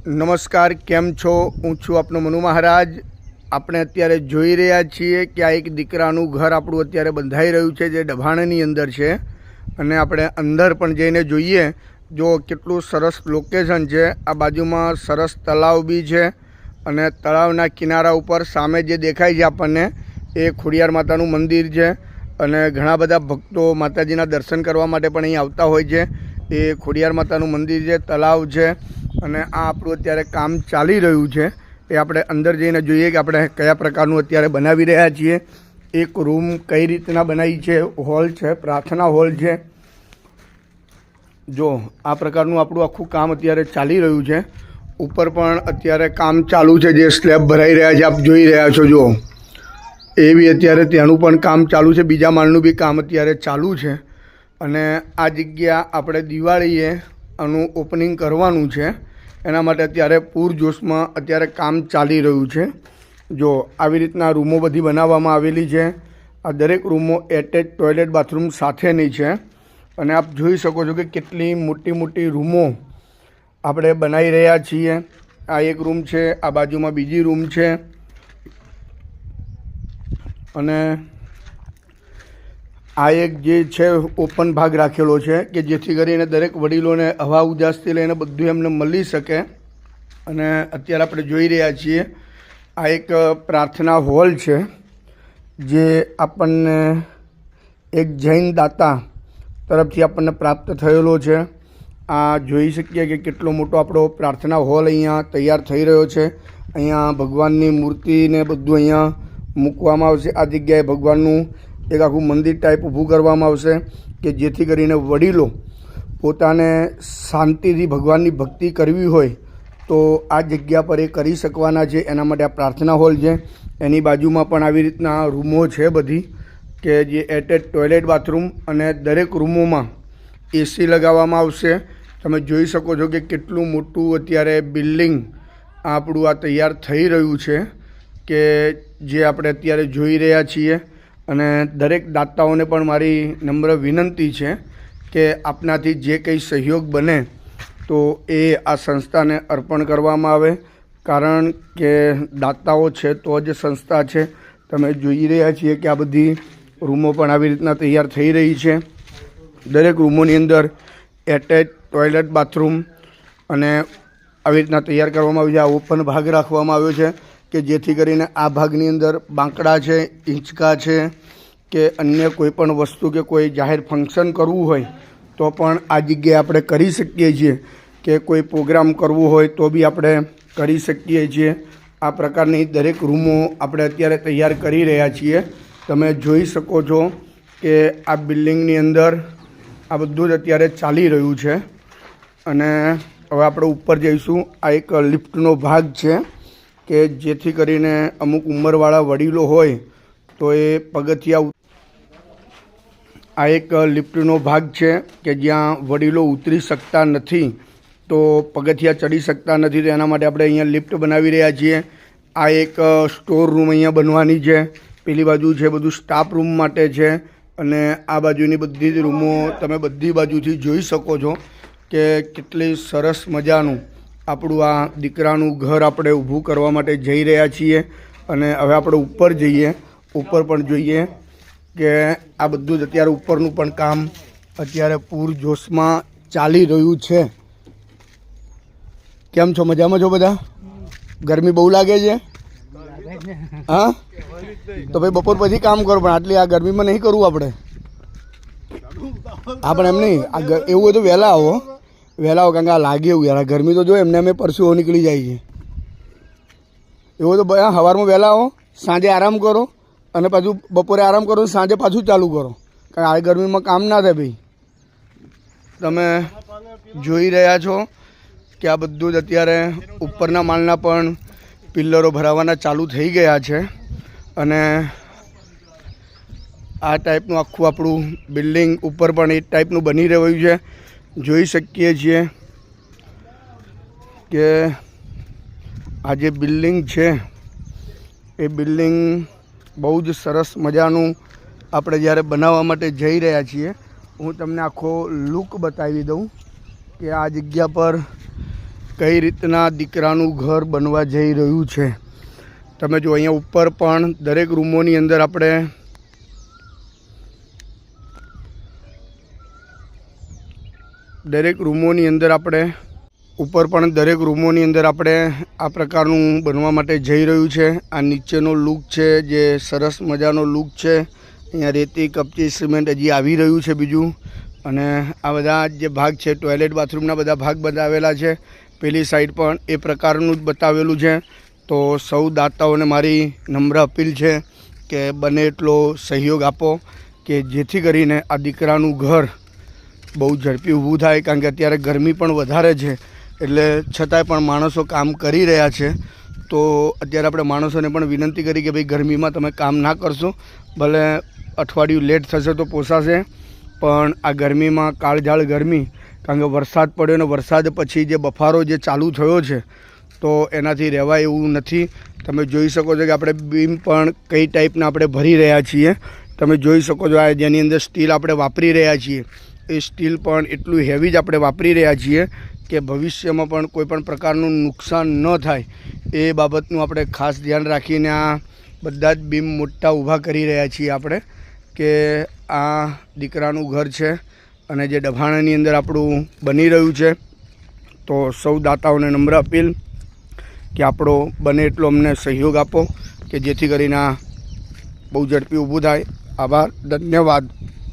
નમસ્કાર, કેમ છો? હું છું આપનો મનુ મહારાજ। આપણે અત્યારે જોઈ રહ્યા છીએ કે આ એક દીકરાનું ઘર આપણું અત્યારે બંધાઈ રહ્યું છે, જે ડભાણની અંદર છે। અને આપણે અંદર પણ જઈને જોઈએ જો કેટલું સરસ લોકેશન છે। આ બાજુમાં સરસ તળાવ બી છે અને તળાવના કિનારા ઉપર સામે જે દેખાય છે આપણને એ ખોડિયાર માતાનું મંદિર છે। અને ઘણા બધા ભક્તો માતાજીના દર્શન કરવા માટે પણ અહીં આવતા હોય છે। એ ખોડિયાર માતાનું મંદિર છે, તળાવ છે અને આ આપણું અત્યારે કામ ચાલી રહ્યું છે। એ આપણે અંદર જઈને જોઈએ કે આપણે કયા પ્રકારનું અત્યારે બનાવી રહ્યા છીએ। એક રૂમ કઈ રીતના બનાવી છે, હોલ છે, પ્રાર્થના હોલ છે। જો આ પ્રકારનું આપણું આખું કામ અત્યારે ચાલી રહ્યું છે। ઉપર પણ અત્યારે કામ ચાલુ છે, જે સ્લેબ ભરાઈ રહ્યા છે, આપ જોઈ રહ્યા છો। જો એ બી અત્યારે ત્યાંનું પણ કામ ચાલુ છે, બીજા માળનું બી કામ અત્યારે ચાલુ છે। અને આ જગ્યા આપણે દિવાળીએ આનું ઓપનિંગ કરવાનું છે, એના માટે અત્યારે પૂરજોશમાં અત્યારે કામ ચાલી રહ્યું છે। જો આવી રીતના રૂમો બધી બનાવવામાં આવેલી છે। આ દરેક રૂમો એટેચ ટોયલેટ બાથરૂમ સાથેની છે। અને આપ જોઈ શકો છો કે કેટલી મોટી મોટી રૂમો આપણે બનાવી રહ્યા છીએ। આ એક રૂમ છે, આ બાજુમાં બીજી રૂમ છે અને આ એક જે છે ઓપન ભાગ રાખેલો છે કે જેથી કરીને દરેક વડીલોને હવા ઉજાસથી લઈને બધું એમને મળી શકે। અને અત્યારે આપણે જોઈ રહ્યા છીએ આ એક પ્રાર્થના હોલ છે, જે આપણને એક જૈન દાતા તરફથી આપણને પ્રાપ્ત થયેલો છે। આ જોઈ શકીએ કે કેટલો મોટો આપણો પ્રાર્થના હોલ અહીંયા તૈયાર થઈ રહ્યો છે। અહીંયા ભગવાનની મૂર્તિને બધું અહીંયા મૂકવામાં આવશે। આ જગ્યાએ ભગવાનનું એક આખું મંદિર ટાઈપ ઊભું કરવામાં આવશે કે જેથી કરીને વડીલો પોતાને શાંતિથી ભગવાનની ભક્તિ કરવી હોય તો આ જગ્યા પર એ કરી શકવાના છે। એના માટે આ પ્રાર્થના હોલ છે। એની બાજુમાં પણ આવી રીતના રૂમો છે બધી, કે જે એટેચ ટોયલેટ બાથરૂમ અને દરેક રૂમોમાં એસી લગાવવામાં આવશે। તમે જોઈ શકો છો કે કેટલું મોટું અત્યારે બિલ્ડિંગ આપણું આ તૈયાર થઈ રહ્યું છે, કે જે આપણે અત્યારે જોઈ રહ્યા છીએ। અને દરેક દાતાઓને પણ મારી નમ્ર વિનંતી છે કે આપનાથી જે કંઈ સહયોગ બને તો એ આ સંસ્થાને અર્પણ કરવામાં આવે, કારણ કે દાતાઓ છે તો જ સંસ્થા છે। તમે જોઈ રહ્યા છીએ કે આ બધી રૂમો પણ આવી રીતના તૈયાર થઈ રહી છે। દરેક રૂમોની અંદર એટેચ ટોયલેટ બાથરૂમ અને આવી રીતના તૈયાર કરવામાં આવ્યું છે। આ ઓપન ભાગ રાખવામાં આવ્યો છે કે જેથી કરીને આ ભાગની અંદર બાંકડા છે, હિંચકા છે કે અન્ય કોઈ પણ વસ્તુ કે કોઈ જાહેર ફંક્શન કરવું હોય તો પણ આ જગ્યાએ આપણે કરી શકીએ છીએ, કે કોઈ પ્રોગ્રામ કરવો હોય તો બી આપણે કરી શકીએ છીએ। આ પ્રકારની દરેક રૂમો આપણે અત્યારે તૈયાર કરી રહ્યા છીએ। તમે જોઈ શકો છો કે આ બિલ્ડિંગની અંદર આ બધું જ અત્યારે ચાલી રહ્યું છે। અને હવે આપણે ઉપર જઈશું। આ એક લિફ્ટનો ભાગ છે કે જેથી કરીને અમુક ઉંમરવાળા વડીલો હોય તો એ પગથિયા, આ એક લિફ્ટનો ભાગ છે કે જ્યાં વડીલો ઉતરી શકતા નથી તો પગથિયા ચડી શકતા નથી, તો એના માટે આપણે અહીંયા લિફ્ટ બનાવી રહ્યા છીએ। આ એક સ્ટોર રૂમ અહીંયા બનવાની છે। પેલી બાજુ છે બધું સ્ટાફ રૂમ માટે છે અને આ બાજુની બધી જ રૂમો તમે બધી બાજુથી જોઈ શકો છો કે કેટલી સરસ મજાનું આપણું આ દીકરાનું ઘર આપણે ઊભું કરવા માટે જઈ રહ્યા છીએ। અને હવે આપણે ઉપર જઈએ, ઉપર પણ જોઈએ કે આ બધું જ અત્યારે ઉપરનું પણ કામ અત્યારે પૂરજોશમાં ચાલી રહ્યું છે। કેમ છો? મજામાં છો બધા? ગરમી બહુ લાગે છે? હા, તો ભાઈ બપોર પછી કામ કરો, પણ આટલી આ ગરમીમાં નહીં કરવું આપણે। હા પણ એમ નહીં, આ એવું હોય તો વહેલા આવો, વહેલા આવો, કારણ કે આ લાગે એવું યાર, ગરમી તો જો એમને અમે પરસેવો નીકળી જાય છે। એવું તો સવારમાં વહેલા આવો, સાંજે આરામ કરો અને પાછું બપોરે આરામ કરો, સાંજે પાછું ચાલુ કરો, કારણ કે આ ગરમીમાં કામ ના થાય ભાઈ। તમે જોઈ રહ્યા છો કે આ બધું જ અત્યારે ઉપરના માળના પણ પિલ્લરો ભરાવાના ચાલુ થઈ ગયા છે। અને આ ટાઈપનું આખું આપણું બિલ્ડિંગ ઉપર પણ એ ટાઈપનું બની રહ્યું છે। જોઈ શકીએ છીએ કે આ જે બિલ્ડિંગ છે એ બિલ્ડિંગ બહુ જ સરસ મજાનું આપણે જ્યારે બનાવવા માટે જઈ રહ્યા છીએ। હું તમને આખો લુક બતાવી દઉં કે આ જગ્યા પર કઈ રીતના દીકરાનું ઘર બનવા જઈ રહ્યું છે. તમે જો અહીંયા ઉપર પણ દરેક રૂમોની અંદર આપણે આ પ્રકારનું બનવા માટે જઈ રહ્યું છે. આ નીચેનો લુક છે જે સરસ મજાનો લુક છે. અહીંયા રેતી કપચી સિમેન્ટ હજી આવી રહ્યું છે બીજું. અને આ બધા જે ભાગ છે ટોયલેટ બાથરૂમના બધા ભાગ બતાવેલા છે. પેલી સાઈડ પણ એ પ્રકારનું જ બતાવેલું છે. તો સૌ દાતાઓને મારી નમ્ર અપીલ છે કે બને એટલો સહયોગ આપો કે જેથી કરીને આ દીકરાનું ઘર બહુ ઝડપી ઊભું થાય. કારણ કે અત્યારે ગરમી પણ વધારે છે એટલે છતાંય પણ માણસો કામ કરી રહ્યા છે. તો અત્યારે આપણે માણસોને પણ વિનંતી કરી કે ભાઈ ગરમીમાં તમે કામ ના કરશો, ભલે અઠવાડિયું લેટ થશે તો પોસાશે, પણ આ ગરમીમાં કાળઝાળ ગરમી, કારણ કે વરસાદ પડ્યો ને વરસાદ પછી જે બફારો જે ચાલુ થયો છે તો એનાથી રહેવાય એવું નથી. તમે જોઈ શકો છો કે આપણે બીમ પણ કઈ ટાઈપના આપણે ભરી રહ્યા છીએ. તમે જોઈ શકો છો આ જેની અંદર સ્ટીલ આપણે વાપરી રહ્યા છીએ એ સ્ટીલ પણ એટલું હેવી જ આપણે વાપરી રહ્યા છીએ કે ભવિષ્યમાં પણ કોઈ પણ પ્રકારનું નુકસાન ન થાય એ બાબતનું આપણે ખાસ ધ્યાન રાખીને આ બધા જ બીમ મોટા ઊભા કરી રહ્યા છીએ આપણે કે આ દીકરાનું ઘર છે અને જે ડભાણાની અંદર આપણું બની રહ્યું છે. તો સૌ દાતાઓને નમ્ર અપીલ કે આપણો બને એટલો અમને સહયોગ આપો કે જેથી કરીને આ બહુ ઝડપી ઊભું થાય. આભાર, ધન્યવાદ.